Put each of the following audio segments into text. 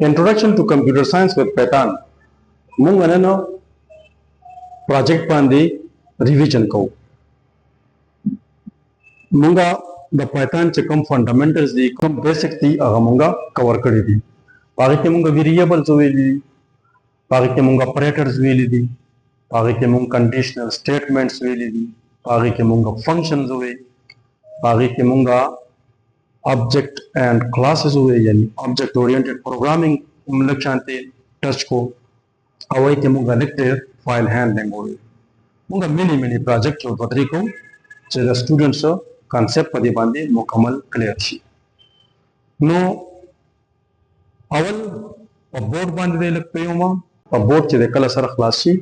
Introduction to Computer Science with Python. Mung anano project pandi revision ko. Munga the Python chekam fundamentals di kam basic di aga munga cover kari di. Pagi ke munga variables weli, pagi ke munga operators weli di, pagi ke munga conditional statements weli di, pagi ke munga functions weli, pagi ke munga object and classes हुए यानी object oriented programming लक्षांते टच को अवय के मुंगा nectar file handling हुए मुंगा mini project जो पत्री को जे स्टूडेंट्स कांसेप्ट पदी बांधे मुकम्मल क्लियर छी नो अवल बोर्ड बांधे लग पे होमा बोर्ड जे कल सर क्लास छी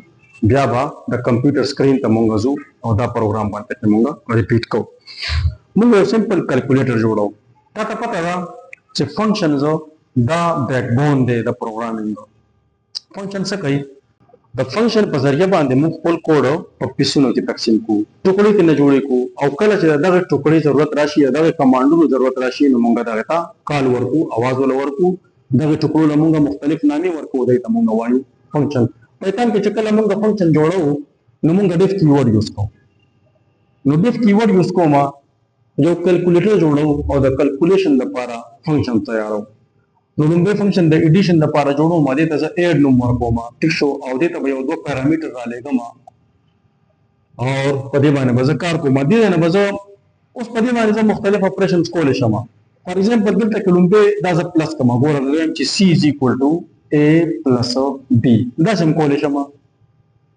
ब्याबा द कंप्यूटर स्क्रीन त मुंगा जो और दा प्रोग्राम बांधे मुंगा रिपीट को मुंगा सिंपल कैलकुलेटर जोड़ो ताता पता है कि फंक्शन जो the backbone they the programming function से कई द फंक्शन पर जरिए बांधे मुख पोल कोड पर पिसुनो की तकसीम को टुकड़ी के न जोड़े को अवकल से द टुकड़ी जरूरत राशि द कमांडो जरूरत राशि न मुंगा दाता काल वर्कू आवाज वाला वर्कू द टुकड़ो ल मुंगा मुख्तलिफ नामी वर्कू दे त मुंगा वायु फंक्शन पैटर्न के चक्कर मुंगा फंक्शन जोड़ो न मुंगा डिफ कीवर्ड यूज को नो डिफ कीवर्ड यूज को मा जो कैलकुलेटर जोड़ो और द कैलकुलेशन द पारा फंक्शन तैयार हो नंबर फंक्शन द एडिशन द पारा जोड़ो मादे तजा ऐड नंबर को मा टिक्सो और दे तब दो पैरामीटर डालेगा मा और पदे माने बजकार को मादे ने बजो उस पदे माने से मुख्तलिफ ऑपरेशंस को ले शमा फॉर एग्जांपल दिल तक लुम्बे दाज प्लस कमा गोरा रेम ची c is equal to a plus b दासम को ले शमा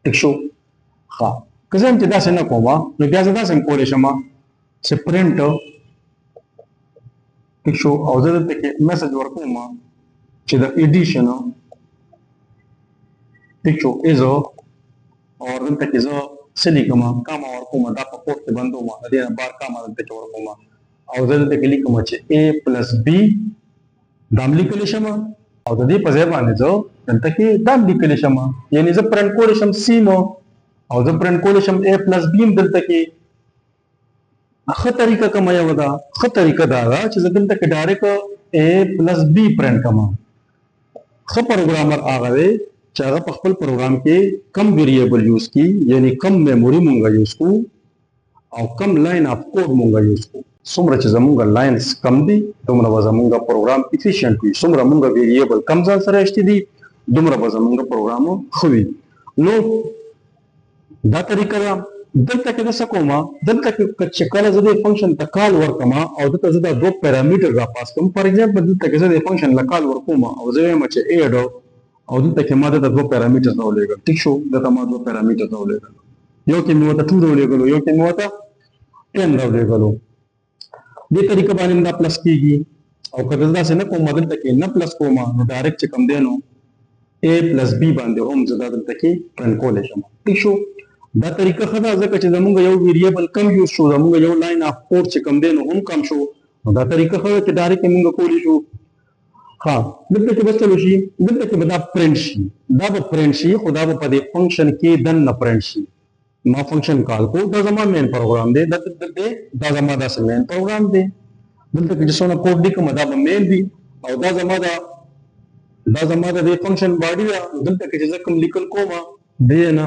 टिक्सो हां कजम ती दास न को मा नो दासम को ले शमा से प्रिंट पिक्चर और जब तक मैसेज वर्क होगा चिदा एडिशन पिक्चर इज़ और जब तक इज़ सिलिकमा काम और को मदा पपोर्ट के बंदो मा अदे बार काम आदे तक वर्क होगा और जब तक लिखमा चे a plus b दाम लिखलेशमा और जब पजे बांधे जो जब तक दाम लिखलेशमा यानी जब प्रिंट कोलेशम c मो और जब प्रिंट कोलेशम a plus b जब तक तरीका कमाया वदा तरीका दागा चीज़ दिन तक direct a plus b print कमा प्रोग्रामर आ गए चाहे पखपल प्रोग्राम के कम वेरिएबल यूज की यानी कम मेमोरी मुंगा यूज को और कम लाइन ऑफ कोड मुंगा यूज को सुमरा चीज़ मुंगा लाइंस कम दी दुमरा वजा मुंगा प्रोग्राम एफिशिएंट हुई सुमरा मुंगा वेरिएबल कम जान सरेष्टि दी दुमरा वजा मुंगा प्रोग्राम हुई लो दा तरीका दल तक ऐसा कोमा दल तक कच्चे काला जदे फंक्शन तकाल वर्कमा और दल तक जदा दो पैरामीटर का पास कम फॉर एग्जांपल दल तक जदे फंक्शन लकाल वर्कोमा और जवे मचे ऐड और दल तक मादे दो पैरामीटर ना लेगा ठीक शो दता मा दो पैरामीटर ना लेगा यो के मिवता 2 रो लेगा यो के मिवता 10 रो लेगा लो ये तरीका बाने ना प्लस कीगी और कददा से ना को मदद तक ना प्लस कोमा नो डायरेक्ट कम देनो a plus b बांधे हम जदा दल तक प्रिंट को ले शमा ठीक शो दा तरीका खदा जका چې زمونږ یو ویریبل کم یوز شو زمونږ یو لاین اف کوډ چې کم دین هم کم شو دا طریقه خو چې ډایرکټ موږ کولی شو ها دلته کې بس چلو شي دلته کې دا پرنٹ شي دا به پرنٹ شي خدا به په دې فنکشن کې دن نه پرنٹ شي ما فنکشن کال کو دا زما مین پروګرام دی دا زما دا مین پروګرام دی دلته کې چې څونه کوډ دی کوم دا به مین دی او دا زما د فنکشن باډي دا دلته کې چې کوم لیکل کوم دی نه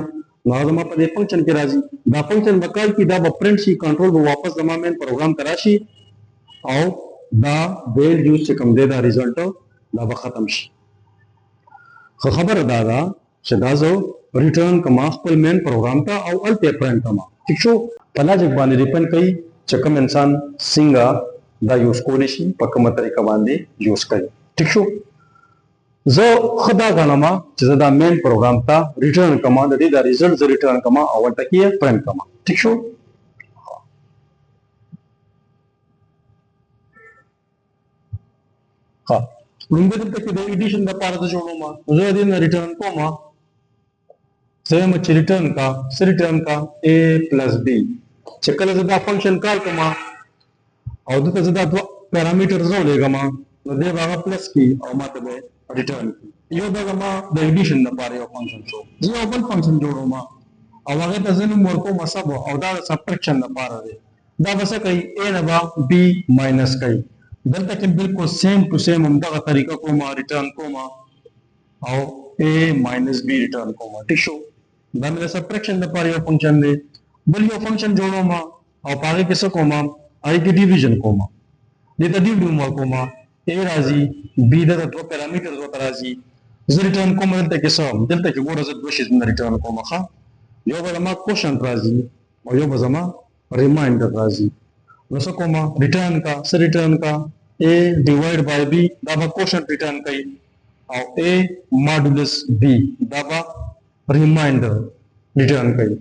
लाजमा पर ये फंक्शन के राजी दा फंक्शन वकाल की दा प्रिंट सी कंट्रोल वो वापस जमा में प्रोग्राम कराशी और दा वेल यूज से कम दे दा रिजल्ट दा खत्म शी खबर दादा शदाजो रिटर्न कमा खपल मेन प्रोग्राम था और अल पे प्रिंट कमा ठीक शो पला जग बाने रिपन कई चकम इंसान सिंगा दा यूज कोलिशी पकम तरीका बांधे यूज कई ठीक शो जो खुदा गानमा चीज़ दा मेन प्रोग्राम था रिटर्न कमा दी दा रिजल्ट से रिटर्न कमा अवल तक ये प्रिंट कमा ठीक शो हाँ लुंबे तक के एडिशन दा पारा तो जोड़ो मा जो दिन रिटर्न कोमा सेम अच्छे रिटर्न का a plus b चक्कर ज़दा फंक्शन कॉल कमा और दो ज़दा पैरामीटर जो लेगा मा दे बागा प्लस की और मतलब रिटर्न यो दगमा द एडिशन द पारे ऑफ फंक्शन सो जो ओपन फंक्शन जोड़ो मा और अगर तजन मोरको मसब और दा सब्ट्रैक्शन द पारे दे दा बस कई a नबा b माइनस कई دلته کې بالکل سیم ټو سیم همدغه طریقه کومه ریټرن کومه او a ماینس b ریټرن کومه. ٹھیک شو. دا مې سبټریکشن لپاره یو فنکشن دی. بل یو فنکشن جوړوم او په هغه کې څه کوم؟ هغه کې ډیویژن کوم. دې ته ډیویژن ورکوم. a راځي b د دوه پیرامیټرز ورته راځي. زه ریټرن کوم دلته کې څه؟ دلته کې ګوره زه دوه شیزونه ریټرن کوم. ښه، یو به زما کوشنټ راځي او یو به زما ریمایندر راځي. نو څه کوم؟ ریټرن کا څه ریټرن کا a ډیوایډ بای b دا به کوشنټ ریټرن کوي او a ماډولس b دا به ریمایندر ریټرن کوي.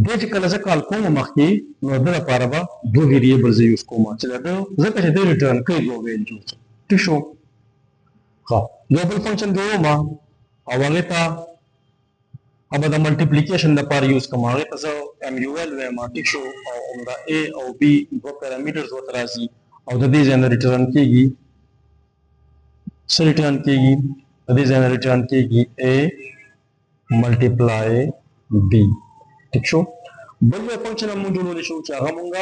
دې چې کله زه کال کوم مخکې نو د لپاره به دوه ویریبلز یوز کوم چې دا ځکه چې د ریټرن کوي دوه ویلیوز. ٹھیک شو. ها، یو بل فنکشن جوړوم او هغه ته अब د ملټیپلیکیشن لپاره یوز کوم. هغه ته زه MUL وایم. ٹھیک شو. او همدا a او b دوه پیرامیټرز ورته راځي او د دې ځای نه ریټرن کیږي څه ریټرن کیږي؟ د دې ځای نه ریټرن کیږي a ملټیپلای b. ٹھیک شو. بل یو فنکشن موږ جوړولی شو چې هغه موږ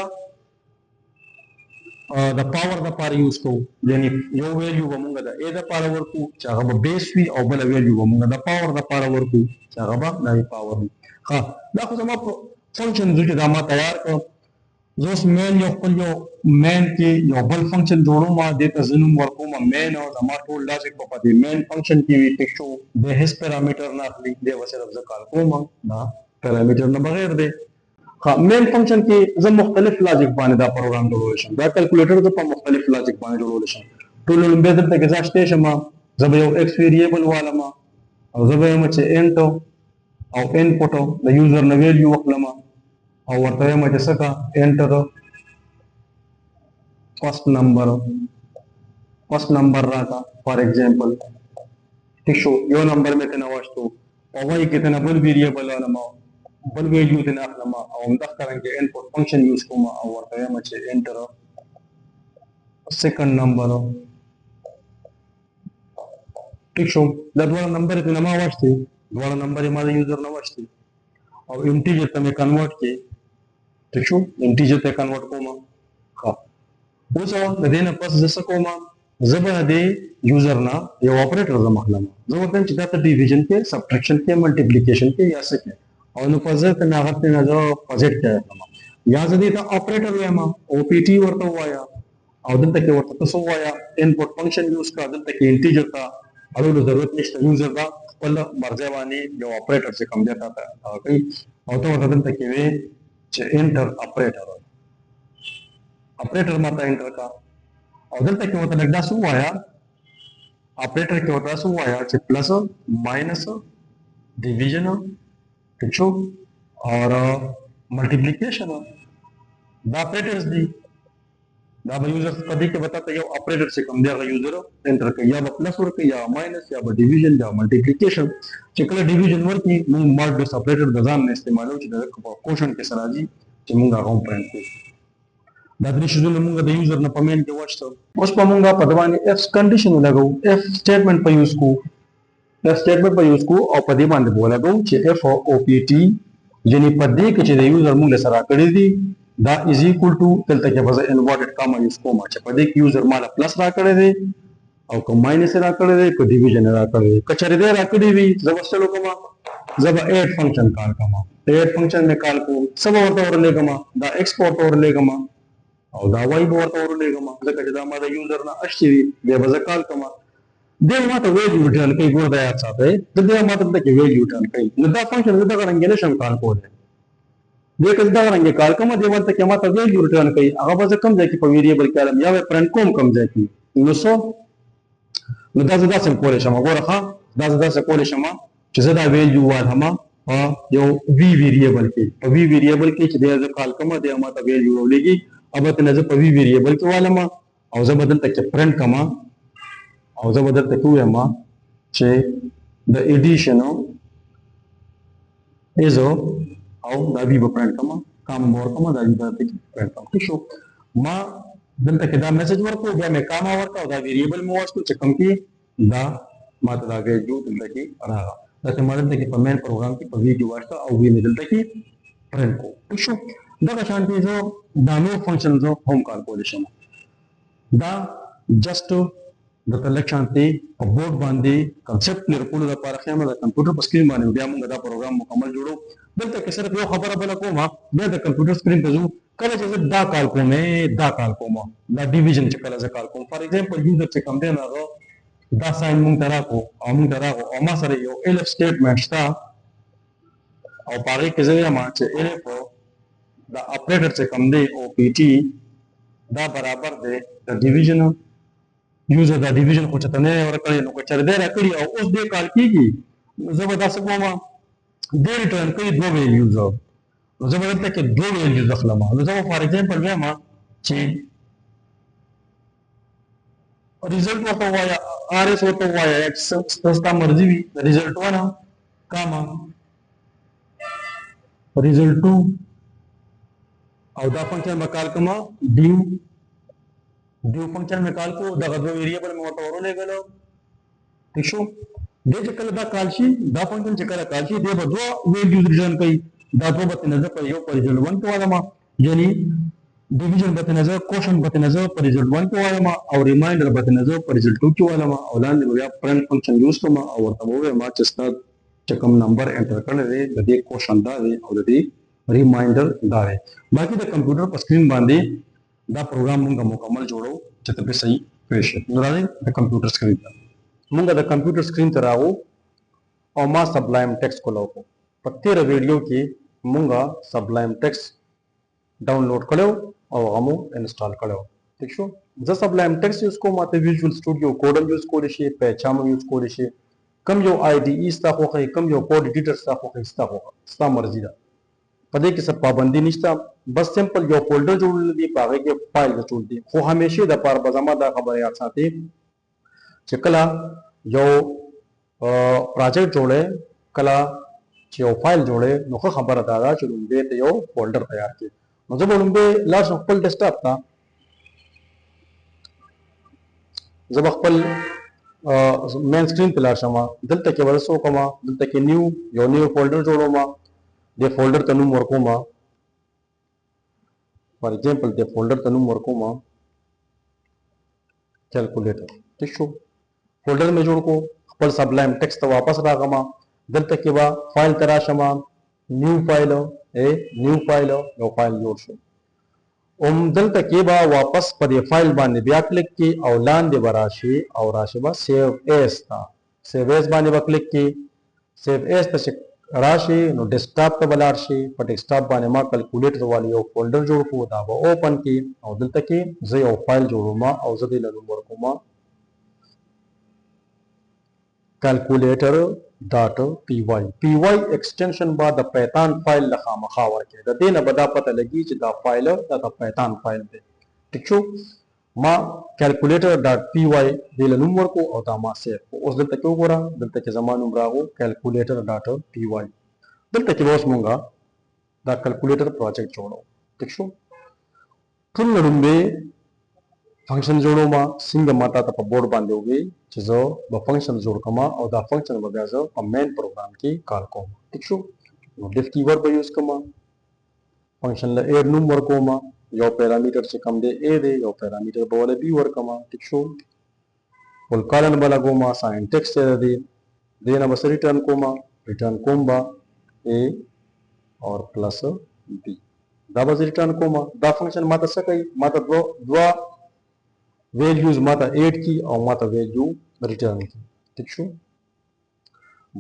د پاور لپاره یوز کوو. یعنی یو ویلیو به موږ د a لپاره ورکو چې هغه به بیس وي او بل ویلیو به موږ د پاور لپاره ورکو چې هغه به د پاور وي. ها، دا خو زما فنکشن چې دا ما تیار کړ. زه اوس مین یو خپل یو مین کې یو بل فنکشن جوړوم. دې ته زه نوم ورکوم مین او زما ټول لاجیک به په دې مین فنکشن کې وي. ټیک شو. د هیڅ پیرامیټر نه اخلي، دی به صرف زه کال کوم دا پیرامیټر نه بغیر دی. ها، مین فنکشن کې زه مختلف لاجیک باندې دا پروګرام جوړولی شم. دا کیلکولیټر زه په مختلف لاجیک باندې جوړولی شم. ټول لومبې دلته کې زه شته شم. زه به یو ایکس ویریبل والم او زه به یم چې انټ او انپوټ د یوزر نه ویلیو واخلم او ورته یم چې څه کا انټر فرست نمبر راکا فار ایگزامپل. ٹھیک شو. یو نمبر مې ته نه واچتو او وایي کې ته نه بل ویریبل والم بل ویلیو ته نه اخلم او همدغه څرنګه انپوټ فنکشن یوز کوم او ورته یم چې انټر سیکنډ نمبر. ٹھیک شو. دا دواړه نمبر ته نه ما واچتي، دواړه نمبر یې ما د یوزر نه واچتي او انټیجر ته مې کنورټ کړي. ٹھیک شو. انټیجر ته کنورټ کوم. ښه، اوس د دې نه پس زه څه کوم؟ زه به د یوزر نه یو اپریټر زه مخلم. زه ورته چې دا ته ډیویژن کې سبټریکشن کې ملټیپلیکیشن کې یا څه کې او نو په زه ته نه هغه ته نه زه پوزټ کوم یا زه دې ته اپریټر وایم او پی ټي ورته وایا او دلته کې ورته څه وایا انپوټ فنکشن یوز کا. دلته کې انټیجر ته اړولو ضرورت نشته. یوزر دا خپل مرزه باندې یو اپریټر چې کوم دی تا کوي او ته ورته دلته کې وي چې انټر اپریټر ماته انټر کا او دلته کې ورته لګدا سو وایا اپریټر کې ورته سو وایا چې پلس ماینس ډیویژن ٹھیک شو اور ملټیپلیکیشن دا اپریټرز دي. دا به یوزر په دې کې وتا ته یو اپریټر چې کوم دی هغه یوزر انټر کوي یا به پلس ورکوي یا ماینس یا به ډیویژن یا ملټیپلیکیشن. چې کله ډیویژن ورکړي موږ ماډولس اپریټر د ځان نه استعمالو چې د کوشن کې سره راځي چې موږ هغه هم پرنټ کوو. دا درې شیزونه موږ د یوزر نه په مین کې واچتو. اوس په موږ په باندې اف کنډیشن ولګو، اف سټیټمنټ په یوز کو، اف سټیټمنټ په یوز کو او په دې باندې ولګو چې اف او پی ټي یعنی په دې کې چې د یوزر موږ سره کړی دي دا از ایکوال ټو دلته کې به انورټډ کاما یوز کوم چې په دې کې یوزر مال پلس را کړی دی او که ماینس را کړی دی که ډیویژن را کړی دی. که چېرې دی را کړی وي زه به چلو کوم زه به ایډ فنکشن کال کوم. ایډ فنکشن مې کال کوم څه به ورته ورلیږم دا ایکس به ورته ورلیږم او دا واي به ورته ورلیږم ځکه چې دا ما د یوزر نه اشتي وي بیا به زه کال کوم. دې ماته ویلیو ریټرن کوي. ګوره دا یاد ساتئ د دې ماته دلته کې ویلیو ریټرن کوي. نو دا فنکشن زه دغه رنګې نشم کال کولی. دې که زه دغه رنګې کال کوم دې ورته کې ماته ویلیو ریټرن کوي. هغه به زه کوم ځای کې په ویریبل کې علم یا به پرنټ کوم کوم ځای کې. نو څو نو دا زه داسې کولی شم. ګوره ښه دا زه داسې کولی شم چې زه دا ویلیو والهم په یو وی ویریبل کې. په وی ویریبل کې چې دې زه کال کوم دې ماته ویلیو راولېږي. البته نه زه په وی ویریبل کې والم او زه به دلته کې پرنټ کوم او زه به دلته کې ووایم چې د ایډیشن ایز او دا وی به پرنټ کوم کام به ورکوم دا وی به دلته کې پرنټ کوم. ٹھیک شو. ما دلته کې دا میسج ورکو بیا مې کاما ورکو دا ویریبل مې واچتو چې کوم کې دا ماته دا ویلیو دلته کې راغله. داسې ما دلته کې په مین پروګرام کې په وی کې واچته او وی مې دلته کې پرنټ کو. ٹھیک شو. دغه شانتي زه دا نور فنکشن زه هم کال کولی شم. دا جست د تلکشانتي په بورډ باندې کنسپټ لرکولو لپاره خیمه د کمپیوټر په سکرین باندې بیا موږ دا پروګرام مکمل جوړو. دلته کې صرف یو خبره بل کومه، بیا د کمپیوټر سکرین ته ځو، کله چې زه دا کال کوم دا ډیویژن چې کله زه کال کوم، فار ایگزامپل یوزر چې کوم دی هغه دا ساين مونږ ته راکو او مونږ ته راغو او ما سره یو الف سټیټمنټ شته او په هغې کې زه وایم چې الف دا اپریټر چې کوم دی او پی ټي دا برابر دی د ډیویژن یوزر دا ډیویژن خو چېرته نه یې ورکړی، نو که چېرې دی راکړي او اوس دې کال کېږي نو زه به داسې کوم دې ریټرن کوي دوه ویلیوز، نو زه به دلته کې دوه ویلیوز اخلم. نو زه به فار ایگزامپل وایم چې ریزلټ ورته ووایه آر ایس ورته ووایه یا ستا مرضي وي ریزلټ 1 کاما ریزلټ 2 او دا فنکشن به کال کومه ډیو فنکشن مې کال کو دغه دوه ویریبل مې ورته ورولېږلو. ٹھیک شو، دې چې کله دا کال شي دا فنکشن چې کله کال شي دې به دوه ویلیوز ریټرن کوي، دا دوه به ترې زه په یو په ریزلټ 1 کې وایم، یعنی ډیویژن به ترې زه کوشن به ترې زه په ریزلټ 1 کې وایم او ریمایندر به ترې زه په ریزلټ 2 کې وایم او لاندې به بیا پرنټ فنکشن یوز کوم او ورته به ووایم چې ستا چې کوم نمبر انټر کړی دی د دې کوشن دا دی او د دې ریمایندر دا دی. باقي د کمپیوټر په سکرین باندې دا پروګرام موږ مکمل جوړو چې ته پرې صحیح پوه شې. نو راځئ د کمپیوټر سکرین ته، موږ د کمپیوټر سکرین ته راغو او ما سبلایم ټیکسټ کولو کو. په تیره ویډیو کې موږ سبلایم ټیکسټ ډاونلوډ کړو او هغه مو انسټال کړو. ٹھیک شو، زه سبلایم ټیکسټ یوز کوم، ماته ویژوال سټوډیو کوډ هم یوز کولی شي، پیچام هم یوز کولی شي، کم یو آی ډي ای ستا خوښوي، کم یو کوډ ایډیټر ستا خوښوي، ستا مرضي ده، په دې کې څه پابندي نشته. بس سمپل یو فولډر جوړول دي، په هغې کې فایل اچول دي. خو همیشې دپاره به زما دا خبره یاد ساتئ چې کله یو پراجیکټ جوړئ، کله چې یو فایل جوړئ، نو ښه خبره دا ده چې لومړی ته یو فولډر تیار کړي. نو زه به لومړی لاړ شم خپل ډیسکټاپ ته، زه به خپل مین سکرین ته لاړ شم، دلته کې به زه څه وکړم، دلته کې یو نیو فولډر جوړوم، دې فولډر ته نوم ورکوم، فار ایگزامپل دې فولډر ته نوم ورکوم کیلکولیټر. ٹھیک شو، فولډر مې جوړ کو، خپل سبلایم ټیکسټ ته واپس راغم، دلته کې به فایل ته راشم، نیو فایل یو فایل جوړ شو، دلته کې به واپس په دې فایل باندې بیا کلیک کی او لاندې به راشي او راشي به سیو ایز ته، سیو ایز باندې به کلیک کی، سیو ایز ته راشي نو ډیسکټاپ ته به لاړ شي، په ډیسکټاپ باندې ما کیلکولیټر والی یو فولډر جوړ کړو، دا به اوپن کی او دلته کې زه یو فایل جوړوم او زه دې له نوم ورکوم کیلکولیټر ډاټ پی واي. پی واي ایکسټنشن به د پیتان فایل له خامخا ورکړي، د دې نه به دا پته لګي چې دا فایل دا د پیتان فایل دی. ټیک شو، ما کیلکولیټر ډاټ پی واي دې له نوم ورکو او دا ما سیو کو. اوس دلته کې وګوره، دلته کې زما نوم راغو کیلکولیټر ډاټ پی واي، دلته کې اوس مونږه دا کیلکولیټر پروجیکټ جوړو. ٹھیک شو، ټول لومړی فنکشن جوړوم، څنګه ماته ته په بورډ باندې وي چې زه به فنکشن جوړ کوم او دا فنکشن به بیا زه په مین پروګرام کې کال کوم. ٹھیک شو، نو ډیف کیورډ به یوز کوم، فنکشن له ایر نوم ورکوم، یو پیرامیټر چې کوم دی اے دی، یو پیرامیټر به ول بی ورکوم. ٹھیک شو، فل کالن به لګوم، ساين ټیکسټ دی، دې نه به ریټرن کوم با اے اور پلس بی، دا به ریټرن کوم. دا فنکشن ماته څه کوي، ماته دوه ویلیوز ماته ایډ کی او ماته ویلیو ریټرن کی. ٹھیک شو،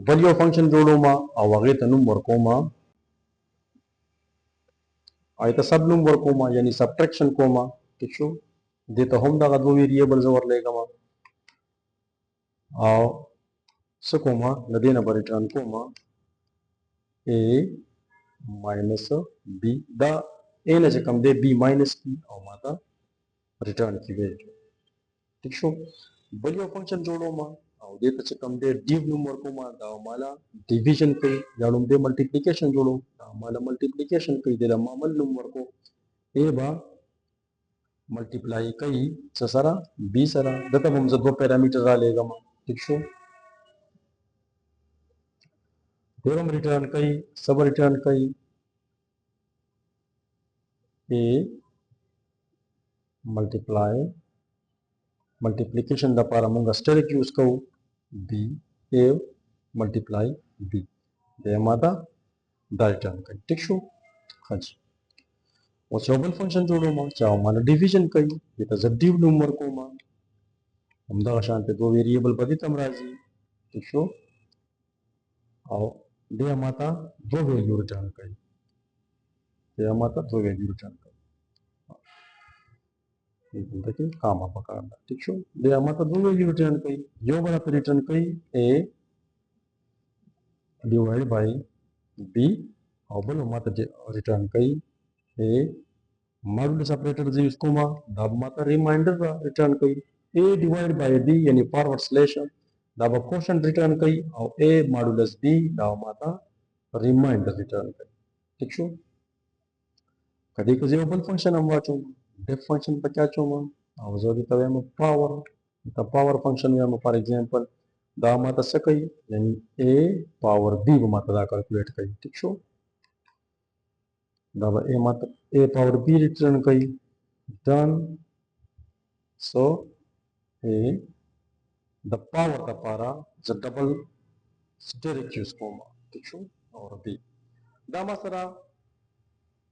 بل یو فنکشن جوړوم او هغې ته نوم ورکوم ته سب نوم ورکوم، یعنی سبټریکشن کوم. ٹھیک شو، دې ته هم دغه دوه ویریبل زه ورلیږم او څه کوم، له دې نه به ریټرن کوم اے ماینس بی، دا اے نه چې کوم دی بی ماینس کی او ماته ریټرن کی ویلیو. ٹھیک شو، بل یو فنکشن جوړوم او دې ته چې کوم دی ډیو نوم ورکوم، دا مالا ډیویژن کوي، یا لومړی ملټیپلیکیشن جوړوم، دا مالا ملټیپلیکیشن کوي، دې له معمل نوم ورکو، اے به ملټیپلای کوي څه سره، بی سره، دته به هم زه دوه پیرامیټر را لېږم. ٹھیک شو، دې هم ریټرن کوي، څه به ریټرن کوي، اے ملټیپلای मल्टीप्लिकेशन द पारा मुंगा स्टेरिक यूज को बी ए मल्टीप्लाई बी दे माता दा रिटर्न कई ठीक शो हाँ जी और चौबल फंक्शन जोड़ो मां चाहो माना डिवीजन कई ये तो जड्डीव नंबर को मां हम दा शांति दो वेरिएबल बदी तमराजी ठीक शो और दे माता दो वैल्यू रिटर्न कई दे माता दो वैल्यू रिटर्न कई देखिए काम आप करना ठीक शो दे माता दो वैल्यू रिटर्न कई यो बड़ा रिटर्न कई ए डिवाइड बाय बी और बोलो माता रिटर्न कई ए मॉडुलस ऑपरेटर जी उसको मां दब माता रिमाइंडर रिटर्न कई ए डिवाइड बाय बी यानी फॉरवर्ड स्लैश दब क्वेश्चन रिटर्न कई और ए मॉडुलस बी दब माता रिमाइंडर रिटर्न कई ठीक शो कदी को जेबल फंक्शन हम वाचो डिफ फंक्शन पर क्या चो मां और जो भी तवे में पावर द पावर फंक्शन में हम फॉर एग्जांपल दा माता सकई यानी ए पावर बी को माता दा कैलकुलेट कई ठीक शो दब ए माता ए पावर बी रिटर्न कई done so a the power the para the double steric use comma ठीक शो और b दा मासरा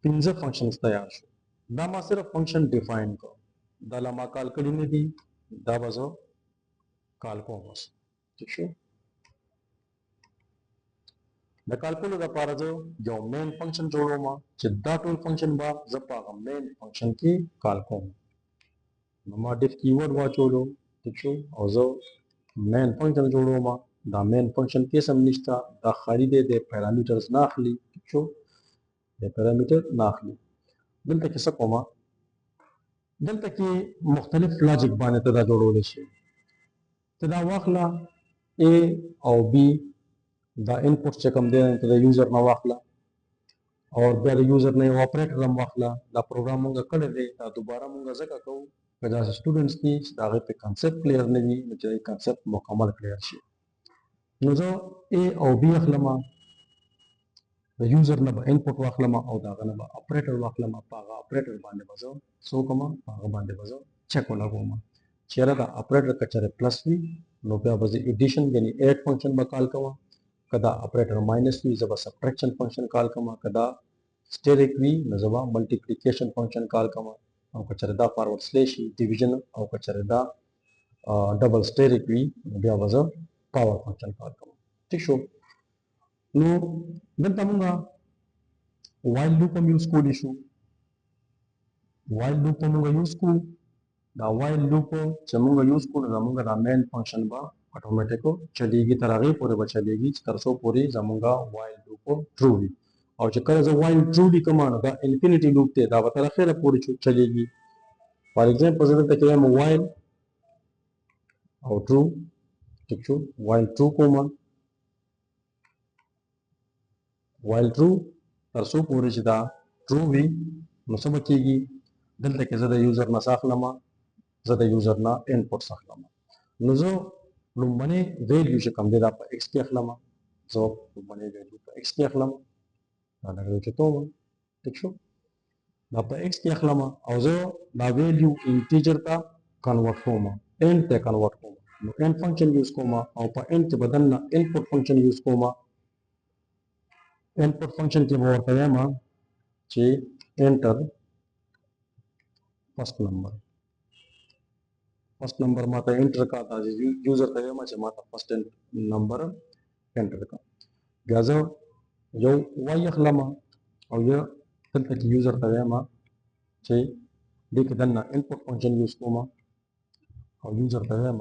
पिंजर फंक्शंस तयार शो दा मासरा फंक्शन डिफाइन को दाला मा काल कडी दी दा बजो काल को बस ठीक शो द कैलकुलेट द पारा जो मेन फंक्शन जोड़ो मा चिद्दा टूल फंक्शन बा जपा का मेन फंक्शन की काल को नमा डिफ कीवर्ड वा जोड़ो ठीक शो और जो मेन फंक्शन जोड़ो मा द मेन फंक्शन के समनिष्ठा द खरीदे दे पैरामीटर्स नाखली ठीक शो दे पैरामीटर नाखली दिल तक सकोमा दिल तक मुख्तलिफ लॉजिक बाने तदा जोड़ो लेशे तदा वाखला ए और बी द इनपुट से कम देना तो यूजर ना वाखला और बेर यूजर ने ऑपरेटर हम वाखला द प्रोग्राम मुंगा कड़े दे दा दोबारा मुंगा जका को कदा स्टूडेंट्स की दागे पे कांसेप्ट क्लियर ने भी मुझे कांसेप्ट मुकम्मल क्लियर छे नजो ए और बी अखलमा द यूजर ना इनपुट वाखलमा और दागा ना ऑपरेटर वाखलमा पागा ऑपरेटर बांधे बजो सो कमा पागा बांधे बजो चेक होना गोमा चेरा दा ऑपरेटर कचरे प्लस वी नो पे बजे एडिशन यानी ऐड फंक्शन बकाल कवा कदा ऑपरेटर माइनस वी जब सब्ट्रैक्शन फंक्शन कॉल कमा कदा स्टेरिक वी नजबा मल्टीप्लिकेशन फंक्शन कॉल कमा और कचरदा फॉरवर्ड स्लैश डिवीजन और कचरदा डबल स्टेरिक वी बिया वजह पावर फंक्शन कॉल कमा ठीक शो नो दंता मुंगा while loop हम यूज को दिशु while loop मुंगा यूज को दा while loop चमुंगा यूज को नमुंगा दा मेन फंक्शन बा ऑटोमेटिक को चलेगी तरह पूरे बच चलेगी तरसो पूरी जमुंगा while loop ट्रू भी और चक्कर जो while ट्रू भी कमाना दा इंफिनिटी लूप ते दा बता खैर पूरी चलेगी फॉर एग्जांपल जब तक हम while और ट्रू ठीक छो while ट्रू को मान while ट्रू तरसो पूरी चिदा ट्रू भी मुसब कीगी दिल तक ज़्यादा यूजर ना साखलमा ज़्यादा यूजर ना इनपुट साखलमा नजो लुम्बने वैल्यू से कम देदा पर x के अखलमा जो लुम्बने वैल्यू पर x के अखलमा ना लगे तो ठीक शो ना पर x के अखलमा और जो ना वैल्यू इंटीजर का कन्वर्ट होमा एंड ते कन्वर्ट होमा एंड फंक्शन यूज कोमा और पर एंड के बदलना इनपुट फंक्शन यूज कोमा इनपुट फंक्शन के बोर करे मा चे एंटर फर्स्ट नंबर माता एंटर का था यूजर करे मा चे माता फर्स्ट नंबर एंटर का गाजो यो वाई अखलमा और ये तल तक यूजर करे मा चे देख दन्ना इनपुट फंक्शन यूज को मा और यूजर करे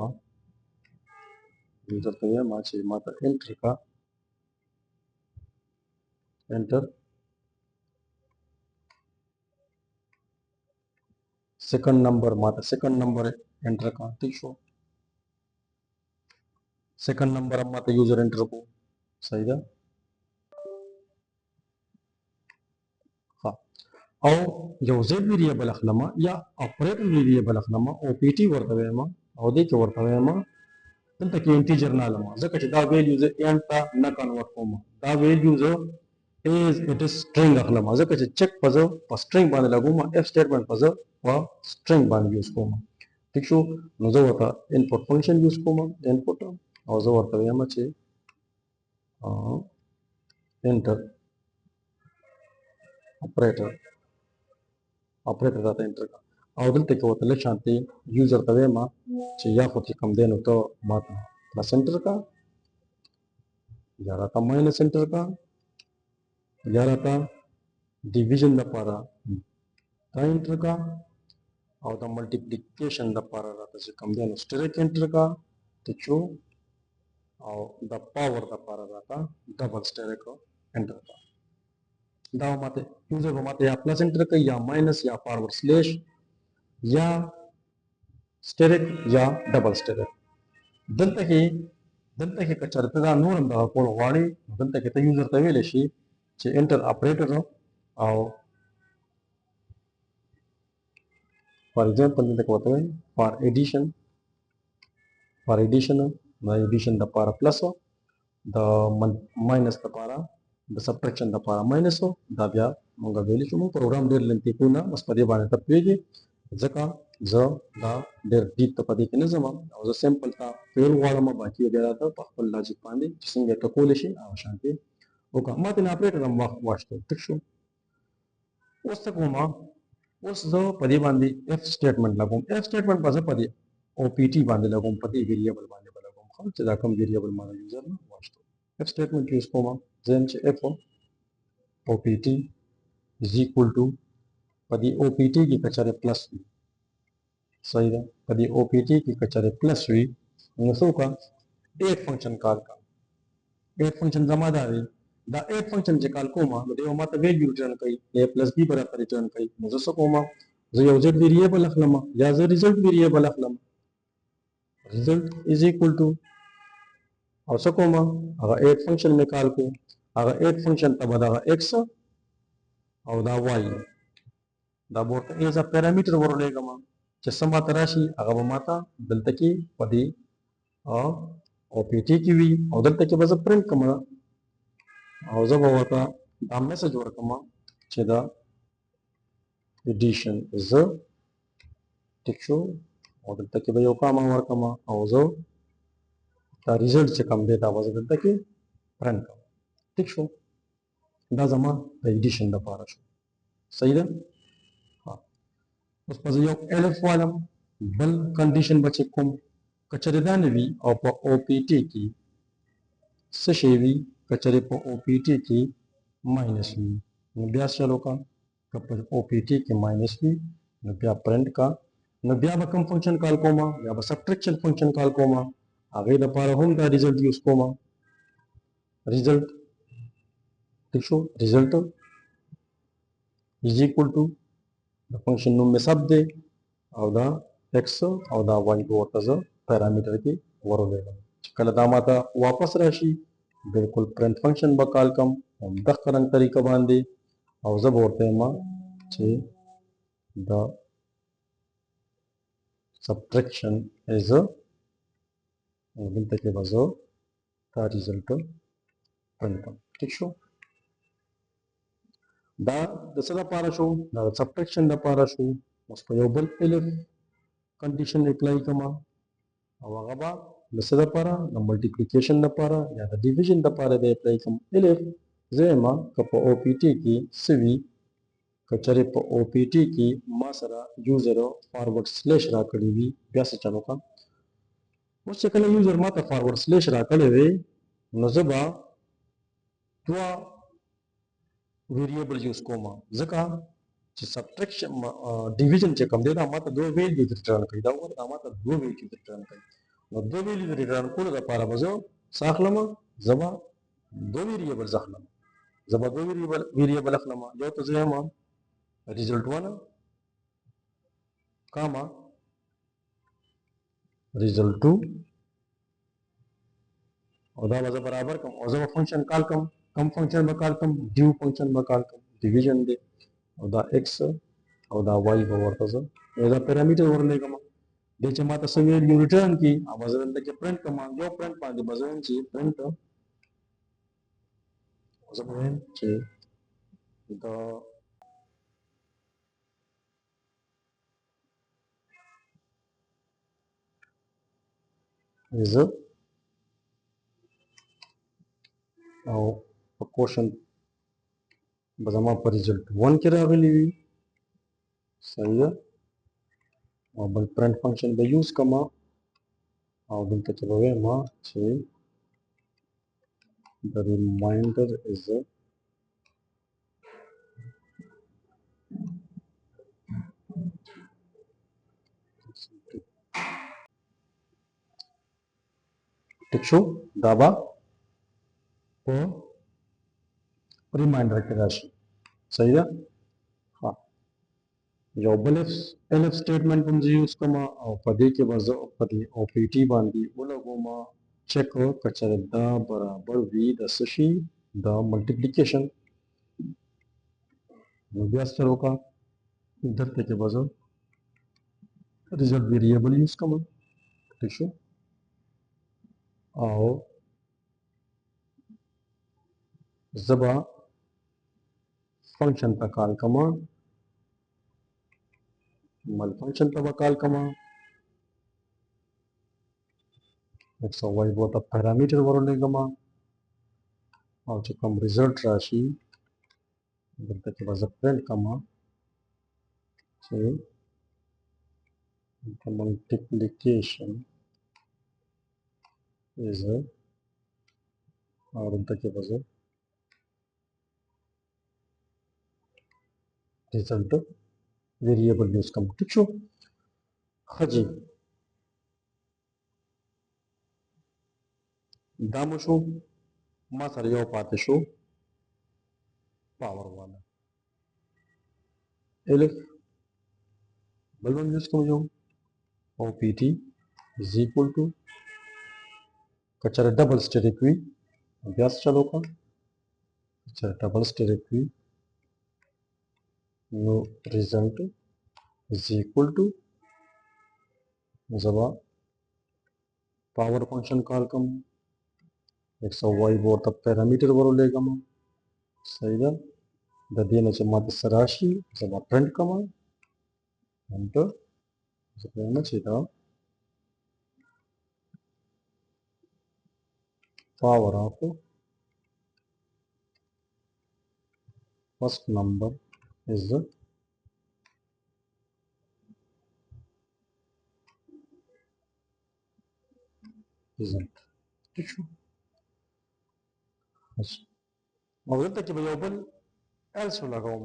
मा चे माता एंटर का एंटर सेकंड नंबर माता सेकंड नंबर एंटर का ठीक शो सेकंड नंबर माता यूजर एंटर को सही है हाँ और जो जेड वेरिएबल अखलमा या ऑपरेटर वेरिएबल अखलमा ओपीटी वर्तवे मा और दे के वर्तवे मा तल तक इंटीजर ना लमा जक दा वैल्यू जे एंटा न कन्वर्ट होमा दा वैल्यू जो is it is string अखलमा जक चेक पजो पर स्ट्रिंग बांध लगो मा एफ स्टेटमेंट पजो व स्ट्रिंग बांध यूज को ठीक शो नो जो होता इनपुट फंक्शन यूज कोमा इनपुट और जो होता है हम चे एंटर ऑपरेटर दाता एंटर का और दिल तक होता है शांति यूजर तवे मा चे या खुद कम देनो तो मात प्लस एंटर का यारा था माइनस एंटर का यारा था डिवीजन द पारा का एंटर का और द मल्टीप्लिकेशन द पारा दाता से कम देनो स्टेरिक एंटर का तो चो और द पावर द पारा दाता डबल स्टेरिक एंटर का दाव माते यूजर को माते या प्लस एंटर का या माइनस या फॉरवर्ड स्लैश या स्टेरिक या डबल स्टेरिक दंत के कच्चा तदा नूर अंदा कोल वाड़ी दंत के यूजर तवेले शी चे एंटर ऑपरेटर और फॉर एग्जांपल दंत को होता है फॉर एडिशन द पारा प्लस द माइनस द पारा द सब्ट्रैक्शन द पारा माइनस द ब्या मंगा वेली चुमो प्रोग्राम देर लेंती पुना बस पदे बाने तपवेगे जका ज दा देर डीप तपदे के नजमा और ज सैंपल ता फेल वाला में बाकी वगैरह था पखपल लॉजिक पांदे जिसंगे तो कोलेशी आवशांति ओका माते ऑपरेटर हम वाचतो तक्षो उस तक वमा उस जो पदे बांदी एफ स्टेटमेंट लगो एफ स्टेटमेंट पास पदे ओपीटी बांदे लगो पदे वेरिएबल बांदे लगो हम चला कम वेरिएबल माना यूजर ना वाचतो एफ स्टेटमेंट यूज कोमा जेम चे एफ ओपीटी इज इक्वल टू पदी ओपीटी की कचरे प्लस सही है पदी ओपीटी की कचरे प्लस हुई नसो का एक फंक्शन कॉल का एक फंक्शन जमा दावे द एक फंक्शन जे कॉल कोमा देव माता वैल्यू रिटर्न कई a प्लस b बराबर रिटर्न कई नसो कोमा जो यूजर वेरिएबल अखलमा या जो रिजल्ट वेरिएबल अखलमा रिजल्ट इज इक्वल टू और सकोमा अगर एक फंक्शन में कॉल को अगर एक फंक्शन तब दा x और दा y दा बोर्ड एज अ पैरामीटर वरलेगा मा चसमा तराशी अगर माता दलतकी पदी ओपीटी की भी और दलतकी बस प्रिंट कमा और जब होता दा मैसेज वर कमा चेदा एडिशन इज टिक्शो और दलतकी भाई ओकामा वर कमा और जो दा रिजल्ट से कम देता वजह दलतकी प्रिंट कमा टिक्शो दा जमा दा एडिशन दा पारा सही है हाँ उस पर जो एलफ वाला बल कंडीशन बचे कम कचरेदान भी और पर ओपीटी की सशेवी कचरे पर ओपीटी की माइनस भी नब्यास चलो का कपर ओपीटी के माइनस भी नब्या प्रिंट का नब्या बकम फंक्शन कॉल कोमा या बस सब्ट्रैक्शन फंक्शन कॉल कोमा आगे द पारा होम दा रिजल्ट यूज कोमा रिजल्ट देखो result is equal to the function नुम में सब दे और द x और द y को होता पैरामीटर की वरो लेगा कल दामाता वापस राशि बिल्कुल प्रिंट फंक्शन बकाल कम हम दख करंग तरीका बांधे और जब होते हैं मां चे द सब्ट्रैक्शन इज बिल्कुल के बजो का रिजल्ट प्रिंट कम ठीक शो दा दसरा पारा शो दा सब्ट्रैक्शन दा पारा शो उसको योबल एलिफ कंडीशन अप्लाई कमा और अगबा दसरा पारा द मल्टीप्लिकेशन दा पारा या द डिवीजन दा पारा दे अप्लाई कम एलिफ जेमा कप ओपीटी की सिवी कचरे पर ओपीटी की मासरा यूजर फॉरवर्ड स्लैश रा कड़ी भी व्यास चलो का उससे कल यूजर माता फॉरवर्ड स्लैश रा कड़े वे नजबा तो वेरिएबल यूज कोमा जका सब्ट्रैक्शन डिवीजन चे कम देता माता दो वैल्यू रिटर्न कई दा और माता दो वैल्यू रिटर्न कई और दो वैल्यू रिटर्न को दा पारा बजो साखलमा जबा दो वेरिएबल जखलमा जबा दो वेरिएबल अखलमा जो तो जेमा रिजल्ट वाला कामा रिजल्ट टू और दा वजह बराबर कम और जब फंक्शन कॉल कम फंक्शन में कॉल कम ड्यू फंक्शन में कॉल कम डिवीजन दे और दा x और दा y ओवर तो एदा पैरामीटर वर लेगा मा देचे माता सवे यू रिटर्न की आवाज के प्रिंट कमा जो प्रिंट पा दे बजन ची प्रिंट जब चे the is او په کوشن به زما په ریزلټ 1 کې راغلی وي صحیح ده او بل پرنټ فنکشن به یوز کما او دلته کې به وایم چې the remainder is ټیک شو دا به په ریمایندر کې راشي صحیح ده ها یو بل elif statement هم زه یوز کوم او په دې کې به زه په دې OPT باندې ولګوم چیک که چېرې دا برابر وي د څه شي د ملټیپلیکیشن نو بیا څه وکړه دلته کې به زه ریزلټ ویریبل یوز کوم ٹھیک شو او زه به فنکشن ته کال کوم مل فنکشن ته به کال کوم ایکس او واي به ته پیرامیټر ورولېږم او چې کوم ریزلټ راشي دلته کې به زه پرنټ کوم چې the multiplication is और दलته کې به زه ریزلټ ویریبل یوز کوم ټیک شو ښه جي دا مو شو ما سره یو پاتې شو پاور والا elif بل هم یوز کوم یو OPT is equal to که چېرې ډبل سټیټیک وي بیا څه چل وکړه که چېرې ډبل سټیټیک وي نو ریزلټ is equal to زه به پاور فنکشن کال کوم ایکس او واي به ورته پیرامیټر ورولېږم صحیح ده د دې نه چې ماته څه راشي زه به پرنټ کوم انټر زه به وایم چې دا power of first number is the result ٹھیک شو او دلته کې به یو بل else ولګوم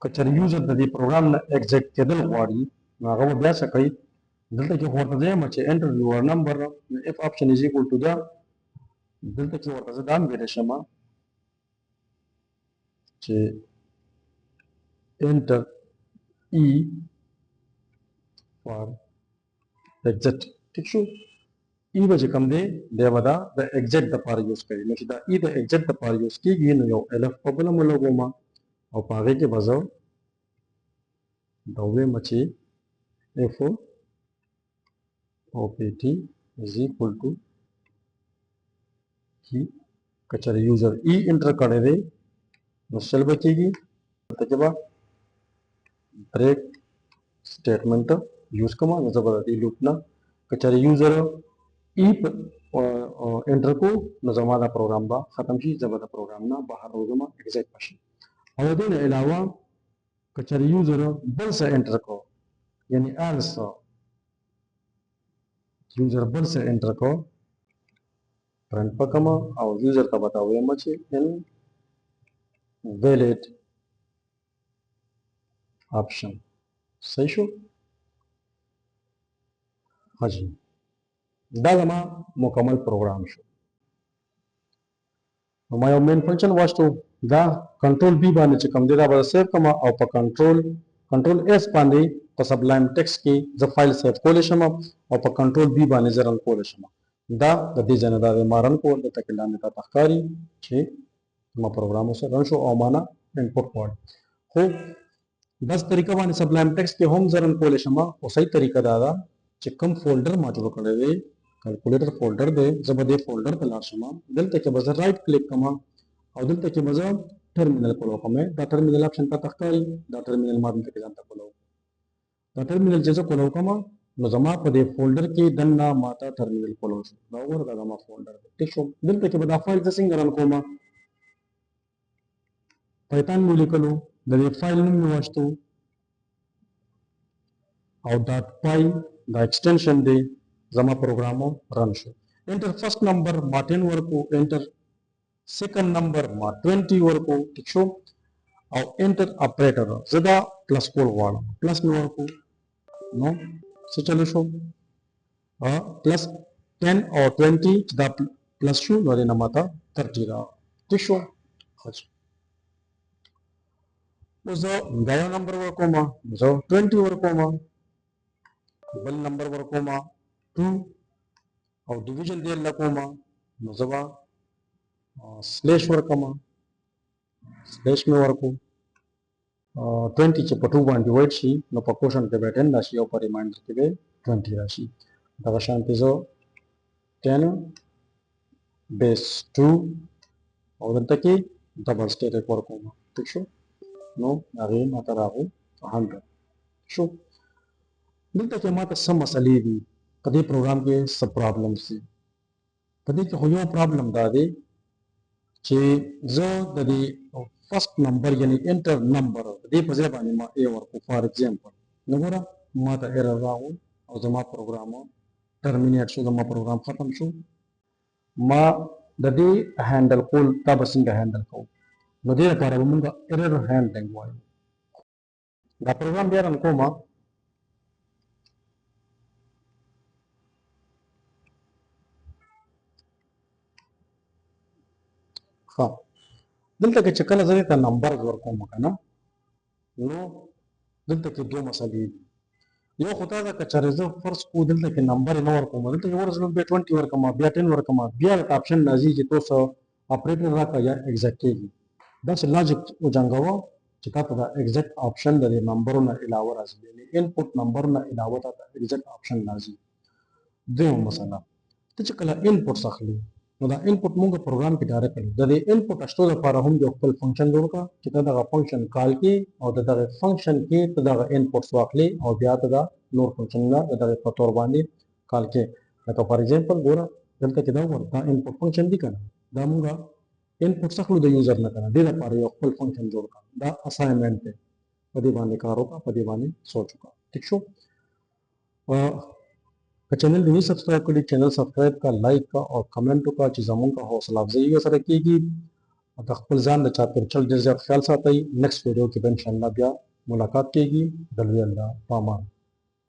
که چېرې یوزر د دې پروګرام نه ایگزیټ کېدل غواړي نو هغه به بیا څه کوي دلته کې خو ورته زه یم چې enter your number if option is equal to دا دلته کې ورته زه دا هم ویلی شم چې enter e for exit ٹھیک شو ای به چې کوم دی دی به دا د ایگزیټ دپاره یوز کوي نو چې دا ای د ایگزیټ دپاره یوز کېږي نو یو الف په بله مو لګوم او په هغې کې به زه دا ووایم چې اف OPT is equal to ای که چېرې یوزر ای انټر کړی دی نو چل به کېږي دلته کې به بریک سټیټمنټ یوز کوم نو زه به د دې لوپ نه که چېرې یوزر ای انټر کو نو زما دا پروګرام به ختم شي زه به د پروګرام نه بهر وځم ایگزیټ به شي او د دې نه علاوه که چېرې یوزر بل څه انټر کو یعنی ایلس یوزر بل څه انټر کو پرنټ به کوم او یوزر ته به دا ووایم چې invalid option صحیح شو ها جی دا زما مکمل پروګرام شو نو ما یو مین فنکشن واستو دا کنټرول بی باندې چې کوم دی دا به سیو کوم او په کنټرول اس باندې په سبلایم ټیکسټ کې زه فایل سیو کولی شم او په کنټرول بی باندې زه رن کولی شم دا د دې ځای نه دا ما رن کول دلته کې لاندې راته ښکاري چې زما پروګرام اوس رن شو او ما نه انپوټ غواړي خو داس طریقه باندې سبلایم ټیکسټ کې هم زه رن کولی شم خو صحیح طریقه دا ده چې کوم فولډر ما جوړ کړی دی کیلکولیټر فولډر دی زه به دې فولډر ته لاړ شم دلته کې به زه رایټ کلیک کوم او دلته کې به زه ټرمینل کولو کوم دا ټرمینل آپشن راته ښکاري دا ټرمینل ما دلته کې ځان ته کولو دا ټرمینل چې زه کولو کوم نو زما په دې فولډر کې دنه ماته ترمینل کولو شو دا وګوره دا زما فولډر دی ټیک شو دلته کې به دا فایل زه څنګه رن کوم پایتان مې لیکلو د دې فایل نوم مې واچتو او ډاټ پای دا ایکسټنشن دی زما پروګرامو رن شو انټر فرست نمبر ما 10 ورکو انټر سیکنډ نمبر ما 20 ورکو ټیک شو او انټر اپریټر زدا پلس کول غواړم پلس مې ورکو نو څه چلو شو پلس 10 او 20 دا پلس شو نو دې نه ماته 30 را ټیک شو اوس دا یو نمبر ورکوم زه 20 ورکوم بل نمبر ورکوم 2 او ډیویژن دی لکوم نو زبا سلیش ورکوم سلیش مې ورکو 20 چې په 2 باندې ډیوایډ شي نو په کوشن کې به 10 راشي او په ریمایندر کې به 20 راشي دغه شانتي زه 10 بیس 2 او دلته کې ډبل سټیټ ورکوم ٹھیک شو نو هغه ماته راغو 100 شو دلته کې ماته سم مسلې دي په دې پروګرام کې سب پرابلمز دي په دې کې خو یو پرابلم دا دی چې زه د دې فرست نمبر یعنی انټر نمبر دې په ځای باندې ما ا ورکو فار ایگزامپل نو ګوره ماته ایرر راغو او زما پروګرام ټرمینیټ شو زما پروګرام ختم شو ما د دې هینډل کول دا به څنګه هینډل کوم نو دې لپاره موږ ایرر هینډلینګ وایو دا پروګرام بیا رن کوم ها دلته کې چې کله زه ته نمبر ورکوم کنه نو دلته کې دوه مسلې دي یو خدای دا کچره زه فرض کو دلته کې نمبر نه ورکوم دلته کې ورسره به 20 ورکوم بیا 10 ورکوم بیا آپشن راځي چې تاسو اپریټر راکا یا ایگزیکټ کیږي دا څه لاجیک او جنګاوه چې تاسو دا ایگزیکټ آپشن د نمبرونو علاوه راځي یعنی انپوټ نمبرونو علاوه تاسو ایگزیکټ آپشن راځي دوه مسله ته چې کله انپوټ اخلي نو دا انپوټ موږ پروګرام کې ډایرکټ کړو د دې انپوټ اشتو لپاره هم یو خپل فنکشن جوړ کړه چې دا دغه فنکشن کال کې او دغه فنکشن کې ته دغه انپوټس واخلي او بیا ته دا نور فنکشن نه دغه په تور باندې کال کې لکه فار ایگزامپل ګوره دلته کې دا ورته انپوټ فنکشن دی کنه دا موږ انپوټ څخه د یوزر نه کنه د لپاره یو خپل فنکشن جوړ کړه دا اساینمنت دی په دې باندې کار وکړه په دې باندې سوچ وکړه ٹھیک شو چینل دې سبسکرائب کړئ چینل سبسکرائب کا لایک کا او کمنټ وکړه چې زموږ کا حوصله افزایی سره کیږي د خپل ځان د چاپیریال ډیر زیات خیال ساتئ نیکسٹ ویډیو کې به ان شاء الله بیا ملاقات کیږي د لوی الله پامان